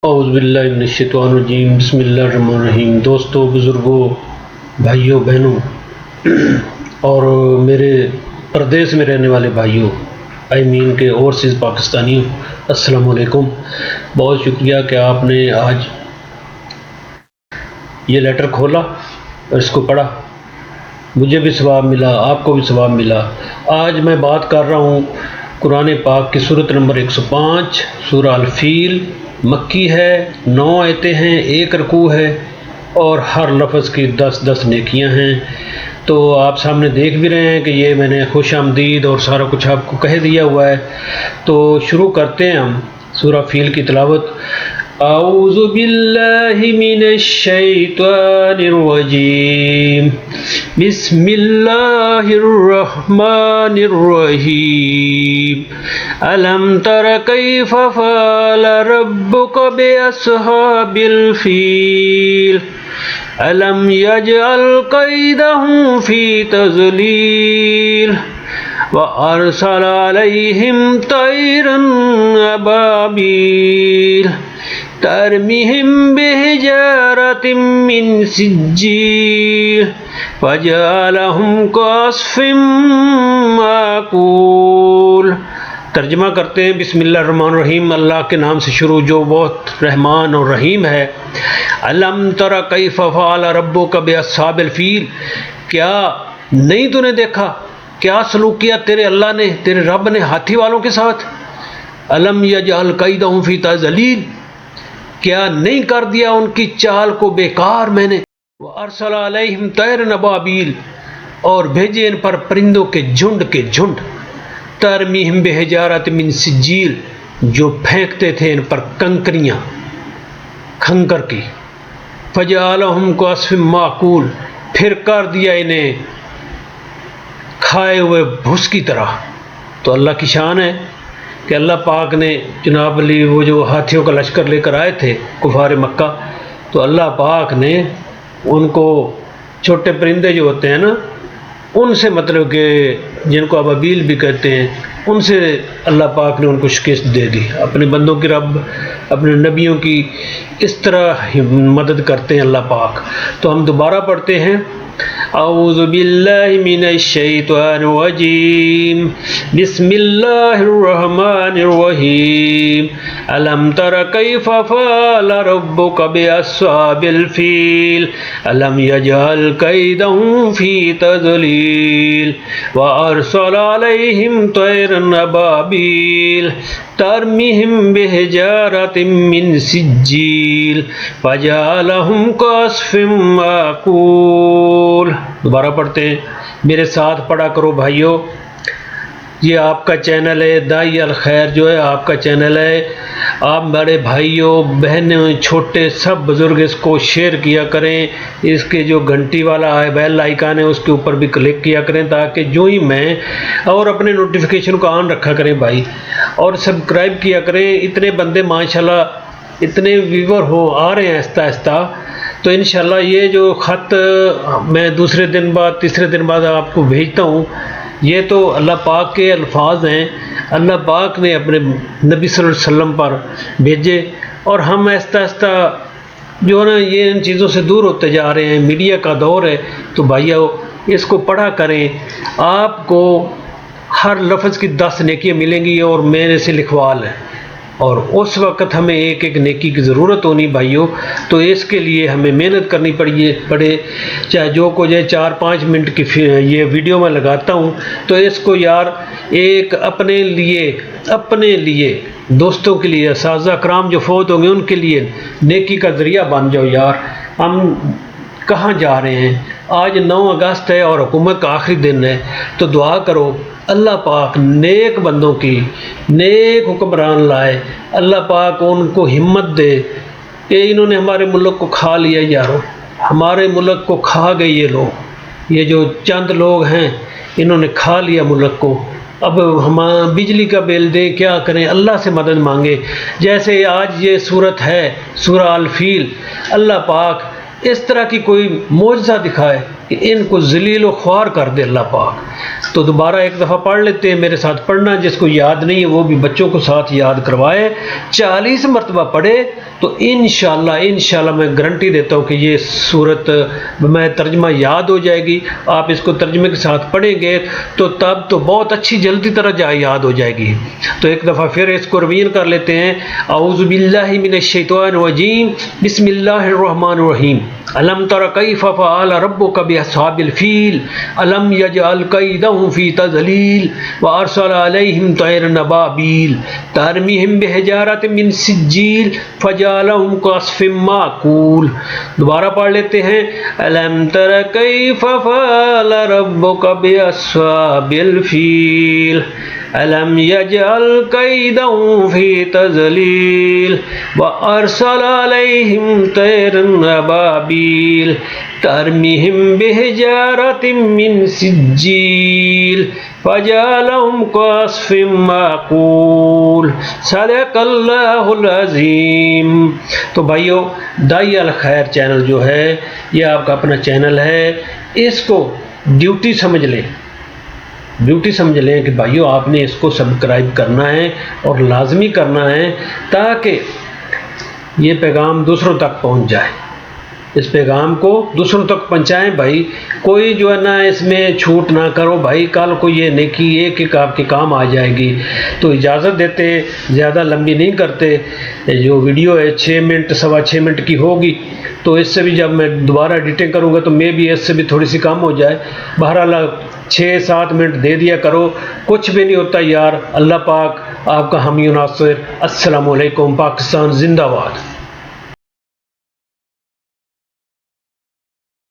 اعوذ باللہ من الشیطان الرجیم، بسم اللہ الرحمن الرحیم۔ دوستوں، بزرگوں، بھائیوں، بہنوں اور میرے پردیس میں رہنے والے بھائیوں، آئی مین کے اوورسیز پاکستانیوں، السلام علیکم۔ بہت شکریہ کہ آپ نے آج یہ لیٹر کھولا اور اس کو پڑھا۔ مجھے بھی ثواب ملا، آپ کو بھی ثواب ملا۔ آج میں بات کر رہا ہوں قرآن پاک کی صورت نمبر 105، سورہ الفیل، مکی ہے، 9 آیتیں ہیں، 1 رکوع ہے اور ہر لفظ کی 10 نیکیاں ہیں۔ تو آپ سامنے دیکھ بھی رہے ہیں کہ یہ میں نے خوش آمدید اور سارا کچھ آپ کو کہہ دیا ہوا ہے۔ تو شروع کرتے ہیں ہم سورہ فیل کی تلاوت۔ اعوذ باللہ من الشیطان الرجیم، بسم اللہ الرحمن الرحیم۔ الم تر کیف فعل ربک باصحاب الفیل، الم یجعل کیدہم فی تضلیل، وارسل علیہم طیرا ابابیل ترمہم بحجارۃ من سجیل فجعلہم کعصف مأکول۔ ترجمہ کرتے ہیں۔ بسم اللہ الرحمن الرحیم، اللہ کے نام سے شروع جو بہت رحمان اور رحیم ہے۔ الم تر کیف فعل ربک باصحاب الفیل، کیا نہیں تو نے دیکھا کیا سلوک کیا تیرے اللہ نے، تیرے رب نے ہاتھی والوں کے ساتھ۔ الم یجعل کیدہم فی تضلیل، کیا نہیں کر دیا ان کی چال کو بیکار میں نے۔ وارسل علیہم طیرا ابابیل، اور بھیجے ان پر پرندوں کے جھنڈ۔ ترمیہم بحجارۃ من سجیل، جو پھینکتے تھے ان پر کنکریاں کھنکر کی۔ فجعلہم کعصف مأکول، پھر کر دیا انہیں کھائے ہوئے بھس کی طرح۔ تو اللہ کی شان ہے کہ اللہ پاک نے جناب علی وہ جو ہاتھیوں کا لشکر لے کر آئے تھے کفار مکہ، تو اللہ پاک نے ان کو چھوٹے پرندے جو ہوتے ہیں نا، ان سے مطلب کہ جن کو ابابیل بھی کہتے ہیں، ان سے اللہ پاک نے ان کو شکست دے دی۔ اپنے بندوں کی رب اپنے نبیوں کی اس طرح مدد کرتے ہیں اللہ پاک۔ تو ہم دوبارہ پڑھتے ہیں۔ اعوذ باللہ من الشیطان الرجیم، بسم اللہ الرحمن الرحیم۔ الم تر کیف فعل ربک باصحاب الفیل، الم یجعل کیدہم فی تضلیل، وارسل علیہم طیرا ابابیل ترمہم بحجارۃ من سجیل فجعلہم کعصف مأکول۔ دوبارہ پڑھتے ہیں، میرے ساتھ پڑھا کرو بھائیوں۔ یہ آپ کا چینل ہے داعی الخیر، جو ہے آپ کا چینل ہے۔ آپ بڑے بھائیوں بہنوں چھوٹے سب بزرگ اس کو شیئر کیا کریں۔ اس کے جو گھنٹی والا ہے بیل آئیکن ہے اس کے اوپر بھی کلک کیا کریں، تاکہ جو ہی میں اور اپنے نوٹیفیکیشن کو آن رکھا کریں بھائی، اور سبسکرائب کیا کریں۔ اتنے بندے ماشاءاللہ اتنے ویور آ رہے ہیں آہستہ آہستہ۔ تو انشاءاللہ یہ جو خط میں دوسرے دن بعد تیسرے دن بعد آپ کو بھیجتا ہوں، یہ تو اللہ پاک کے الفاظ ہیں، اللہ پاک نے اپنے نبی صلی اللہ علیہ وسلم پر بھیجے، اور ہم آہستہ آہستہ جو ہے نا یہ ان چیزوں سے دور ہوتے جا رہے ہیں۔ میڈیا کا دور ہے، تو بھائیو اس کو پڑھا کریں، آپ کو ہر لفظ کی 10 نیکیاں ملیں گی، اور میرے سے لکھوا لیں۔ اور اس وقت ہمیں ایک نیکی کی ضرورت ہونی بھائیوں، تو اس کے لیے ہمیں محنت کرنی پڑے۔ چاہے جو کو جو 4-5 منٹ کی یہ ویڈیو میں لگاتا ہوں، تو اس کو یار ایک اپنے لیے دوستوں کے لیے، اساتذہ کرام جو فوت ہوں گے ان کے لیے نیکی کا ذریعہ بن جاؤ یار۔ ہم کہاں جا رہے ہیں؟ آج 9 اگست ہے اور حکومت کا آخری دن ہے، تو دعا کرو اللہ پاک نیک بندوں کی نیک حکمران لائے، اللہ پاک ان کو ہمت دے کہ انہوں نے ہمارے ملک کو کھا لیا یارو، ہمارے ملک کو کھا گئے یہ لوگ، یہ جو چند لوگ ہیں انہوں نے کھا لیا ملک کو۔ اب ہم بجلی کا بل دیں، کیا کریں؟ اللہ سے مدد مانگے۔ جیسے آج یہ صورت ہے سورہ الفیل، اللہ پاک اس طرح کی کوئی معجزہ دکھائے کہ ان کو ذلیل و خوار کر دے اللہ پاک۔ تو دوبارہ ایک دفعہ پڑھ لیتے ہیں، میرے ساتھ پڑھنا، جس کو یاد نہیں ہے وہ بھی بچوں کو ساتھ یاد کروائے، 40 مرتبہ پڑھے تو انشاءاللہ میں گارنٹی دیتا ہوں کہ یہ صورت میں ترجمہ یاد ہو جائے گی۔ آپ اس کو ترجمے کے ساتھ پڑھیں گے تو تب تو بہت اچھی جلدی طرح یاد ہو جائے گی۔ تو ایک دفعہ پھر اس کو ریویژن کر لیتے ہیں۔ اعوذ باللہ من الشیطان الرجیم، بسم اللہ الرحمن الرحیم۔ الم تر کیف فعل ربک باصحاب الفیل الم یجعل کیدہم فی تضلیل وارسل علیہم طیرا ابابیل ترمیہم بحجارۃ من سجیل فجعلہم کعصف مأکول۔ دوبارہ پڑھ لیتے ہیں۔ الم تر کیف فعل ربک باصحاب الفیل الم یجعل کیدہم فی تضلیل وارسل علیہم طیرا ابابیل ترمیہم بحجارۃ من سجیل فجعلہم کعصف مأکول۔ صدق اللہ العظیم۔ تو بھائیو، داعی الخیر چینل جو ہے یہ آپ کا اپنا چینل ہے، اس کو ڈیوٹی سمجھ لیں کہ بھائیو آپ نے اس کو سبسکرائب کرنا ہے اور لازمی کرنا ہے تاکہ یہ پیغام دوسروں تک پہنچ جائے۔ اس پیغام کو دوسروں تک پہنچائیں بھائی، کوئی جو ہے نا اس میں چھوٹ نہ کرو بھائی، کل کو یہ نیکی ایک آپ کے کام آ جائے گی۔ تو اجازت دیتے، زیادہ لمبی نہیں کرتے، جو ویڈیو ہے 6 منٹ 6.25 منٹ کی ہوگی، تو اس سے بھی جب میں دوبارہ ایڈیٹنگ کروں گا تو میں بھی اس سے بھی تھوڑی سی کم ہو جائے۔ بہرحال 6-7 منٹ دے دیا کرو، کچھ بھی نہیں ہوتا یار۔ اللہ پاک آپ کا حامی و ناصر۔ السلام علیکم، پاکستان زندہ باد۔